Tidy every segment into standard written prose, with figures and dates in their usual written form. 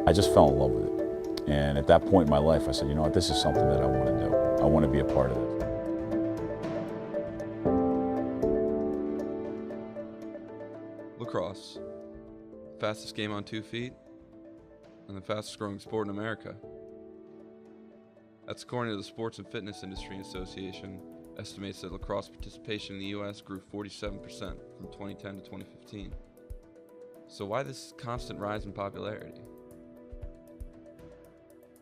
I just fell in love with it. And at that point in my life, I said, you know what, this is something that I want to do. I want to be a part of it. Lacrosse, fastest game on 2 feet, and the fastest growing sport in America. That's according to the Sports and Fitness Industry Association, estimates that lacrosse participation in the U.S. grew 47% from 2010 to 2015. So why this constant rise in popularity?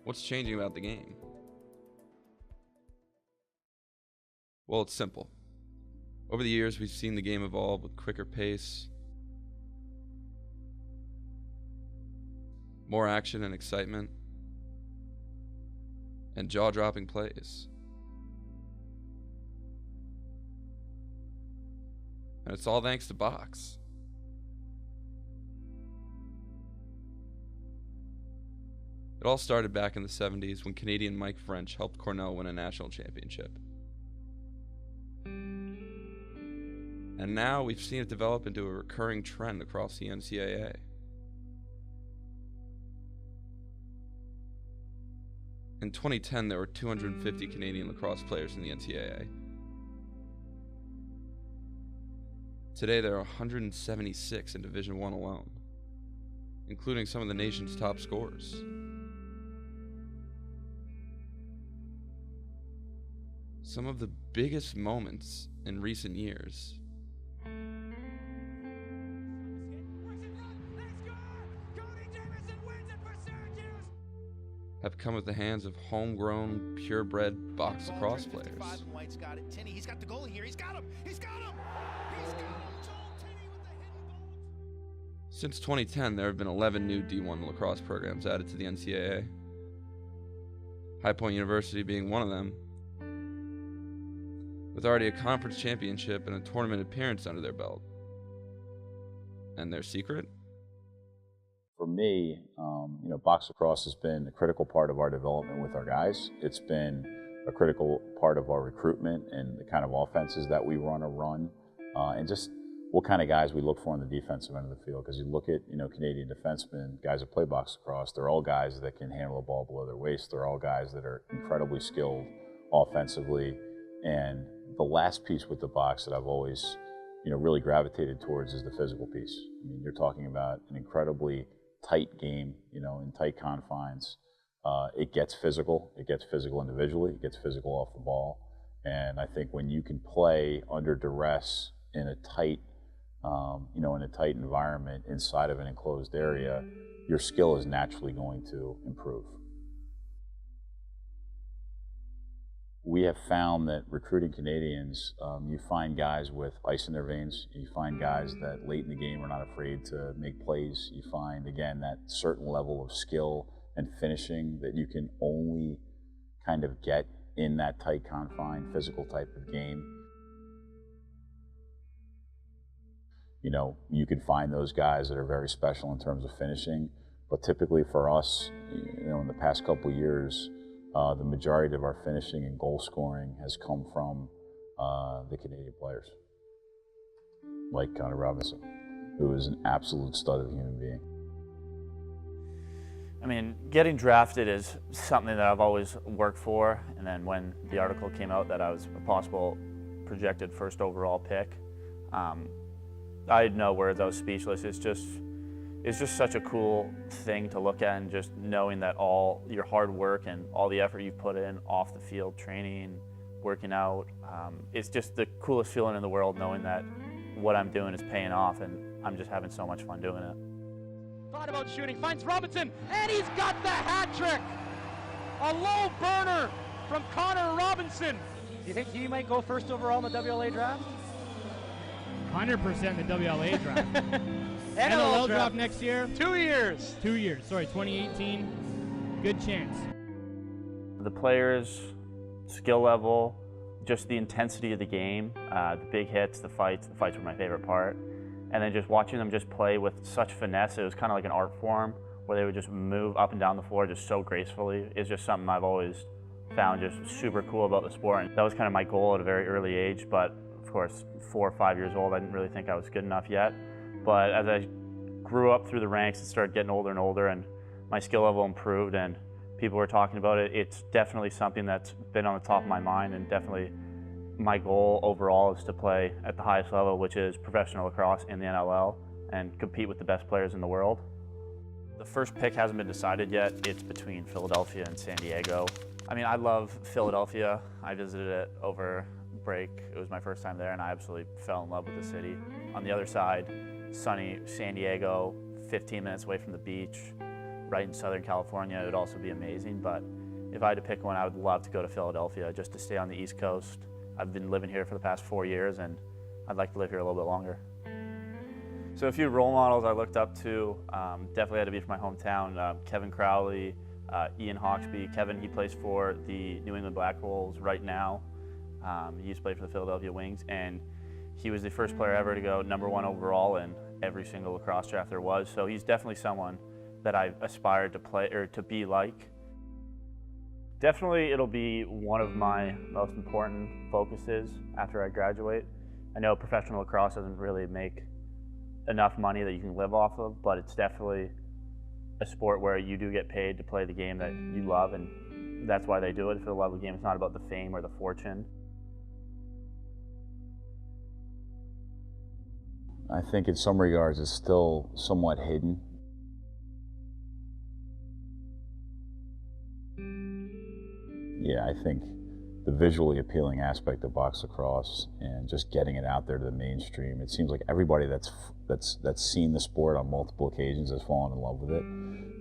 What's changing about the game? Well, it's simple. Over the years, we've seen the game evolve with quicker pace, more action and excitement, and jaw-dropping plays. And it's all thanks to box. It all started back in the 70s when Canadian Mike French helped Cornell win a national championship. And now we've seen it develop into a recurring trend across the NCAA. In 2010, there were 250 Canadian lacrosse players in the NCAA. Today, there are 176 in Division I alone, including some of the nation's top scorers. Some of the biggest moments in recent years have come at the hands of homegrown, purebred box lacrosse players. He's got the goalie here. He's got him. He's got him. Since 2010, there have been 11 new D1 lacrosse programs added to the NCAA. High Point University being one of them, with already a conference championship and a tournament appearance under their belt. And their secret? For me, box lacrosse has been a critical part of our development with our guys. It's been a critical part of our recruitment and the kind of offenses that we want to run, and just what kind of guys we look for on the defensive end of the field. Because you look at, Canadian defensemen, guys that play box lacrosse, they're all guys that can handle a ball below their waist. They're all guys that are incredibly skilled offensively. And the last piece with the box that I've always, really gravitated towards is the physical piece. I mean, you're talking about an incredibly tight game, in tight confines. It gets physical. It gets physical individually. It gets physical off the ball. And I think when you can play under duress in a tight, in a tight environment inside of an enclosed area, your skill is naturally going to improve. We have found that recruiting Canadians, you find guys with ice in their veins. You find guys that late in the game are not afraid to make plays. You find, again, that certain level of skill and finishing that you can only kind of get in that tight confine, physical type of game. You can find those guys that are very special in terms of finishing, but typically for us, in the past couple of years, the majority of our finishing and goal scoring has come from the Canadian players, like Connor Robinson, who is an absolute stud of a human being. I mean, getting drafted is something that I've always worked for, and then when the article came out that I was a possible projected first overall pick, I had no words. I was speechless. It's just such a cool thing to look at, and just knowing that all your hard work and all the effort you've put in off the field, training, working out, it's just the coolest feeling in the world, knowing that what I'm doing is paying off and I'm just having so much fun doing it. Thought about shooting, finds Robinson, and he's got the hat trick! A low burner from Connor Robinson. Do you think he might go first overall in the WLA draft? 100% the WLA draft. NLL draft next year. 2 years. 2 years, sorry, 2018. Good chance. The players, skill level, just the intensity of the game, the big hits, the fights were my favorite part. And then just watching them just play with such finesse, it was kind of like an art form where they would just move up and down the floor just so gracefully. It's just something I've always found just super cool about the sport. And that was kind of my goal at a very early age, but of course, 4 or 5 years old, I didn't really think I was good enough yet. But as I grew up through the ranks and started getting older and older, and my skill level improved and people were talking about it. It's definitely something that's been on the top of my mind, and definitely my goal overall is to play at the highest level, which is professional lacrosse in the NLL, and compete with the best players in the world. The first pick hasn't been decided yet. It's between Philadelphia and San Diego. I mean, I love Philadelphia. I visited it over break. It was my first time there, and I absolutely fell in love with the city. On the other side, sunny San Diego, 15 minutes away from the beach, right in Southern California. It would also be amazing, but if I had to pick one, I would love to go to Philadelphia just to stay on the East Coast. I've been living here for the past 4 years, and I'd like to live here a little bit longer. So a few role models I looked up to, definitely had to be from my hometown. Kevin Crowley, Ian Hawksby. Kevin, he plays for the New England Black Wolves right now. He used to play for the Philadelphia Wings, and he was the first player ever to go #1 overall in every single lacrosse draft there was. So he's definitely someone that I aspired to play or to be like. Definitely it'll be one of my most important focuses after I graduate. I know professional lacrosse doesn't really make enough money that you can live off of, but it's definitely a sport where you do get paid to play the game that you love, and that's why they do it, for the love of the game. It's not about the fame or the fortune. I think in some regards it's still somewhat hidden. Yeah, I think the visually appealing aspect of box lacrosse and just getting it out there to the mainstream, it seems like everybody that's seen the sport on multiple occasions has fallen in love with it.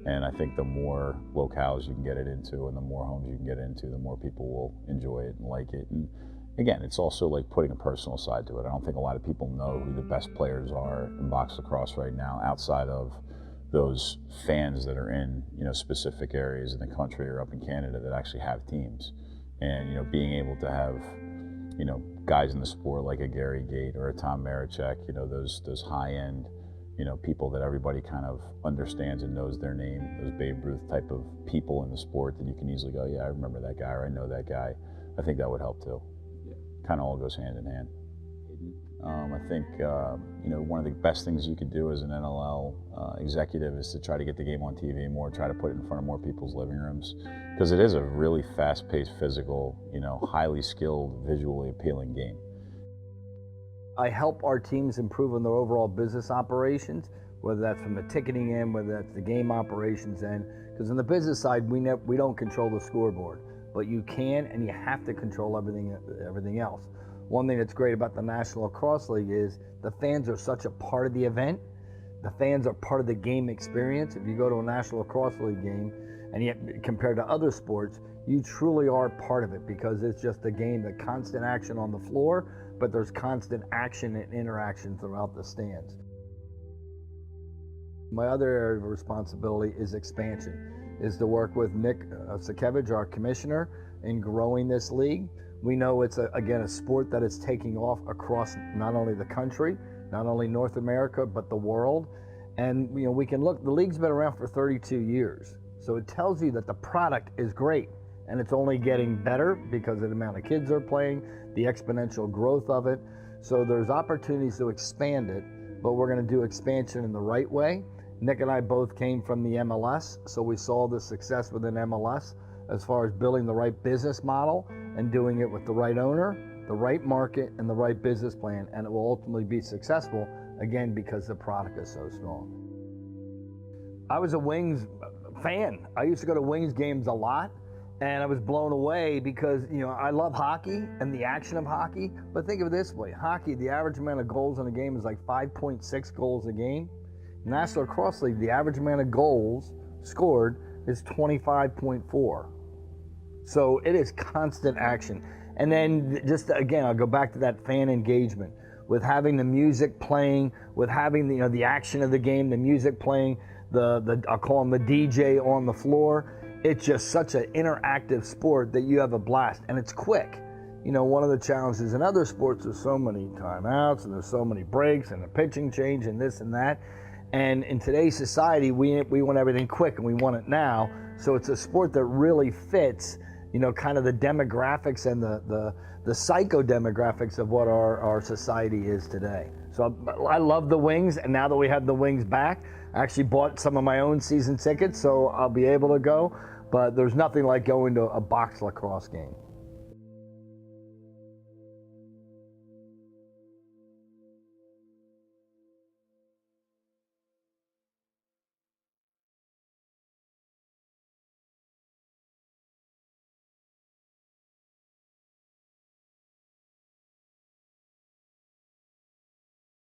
And I think the more locales you can get it into and the more homes you can get into, the more people will enjoy it and like it. And again, it's also like putting a personal side to it. I don't think a lot of people know who the best players are in box lacrosse right now, outside of those fans that are in, you know, specific areas in the country or up in Canada that actually have teams. And, you know, being able to have, you know, guys in the sport like a Gary Gate or a Tom Marichek, you know, those high-end, you know, people that everybody kind of understands and knows their name, those Babe Ruth type of people in the sport that you can easily go, yeah, I remember that guy, or I know that guy. I think that would help too. Yeah. Kind of all goes hand in hand. I think, you know, one of the best things you could do as an NLL executive is to try to get the game on TV more, try to put it in front of more people's living rooms, because it is a really fast-paced, physical, you know, highly skilled, visually appealing game. I help our teams improve on their overall business operations, whether that's from the ticketing end, whether that's the game operations end, because on the business side, we don't control the scoreboard, but you can and you have to control everything else. One thing that's great about the National Lacrosse League is the fans are such a part of the event. The fans are part of the game experience. If you go to a National Lacrosse League game, and yet compared to other sports, you truly are part of it, because it's just a game, the constant action on the floor, but there's constant action and interaction throughout the stands. My other area of responsibility is expansion, is to work with Nick Sakevich, our commissioner, in growing this league. We know it's, again, a sport that is taking off across not only the country, not only North America, but the world. And, you know, we can look, the league's been around for 32 years. So it tells you that the product is great, and it's only getting better because of the amount of kids are playing, the exponential growth of it. So there's opportunities to expand it, but we're going to do expansion in the right way. Nick and I both came from the MLS, so we saw the success within MLS as far as building the right business model and doing it with the right owner, the right market, and the right business plan, and it will ultimately be successful, again, because the product is so strong. I was a Wings fan. I used to go to Wings games a lot, and I was blown away because, you know, I love hockey and the action of hockey, but think of it this way. Hockey, the average amount of goals in a game is like 5.6 goals a game. National Lacrosse League, the average amount of goals scored is 25.4. So it is constant action. And then just again, I'll go back to that fan engagement with having the music playing, with having the, you know, the action of the game, the music playing, I'll call them the DJ on the floor. It's just such an interactive sport that you have a blast, and it's quick. You know, one of the challenges in other sports, there's so many timeouts and there's so many breaks and a pitching change and this and that. And in today's society, we want everything quick and we want it now. So it's a sport that really fits, you know, kind of the demographics and the psycho demographics of what our society is today. So I love the Wings, and now that we have the Wings back, I actually bought some of my own season tickets, so I'll be able to go. But there's nothing like going to a box lacrosse game.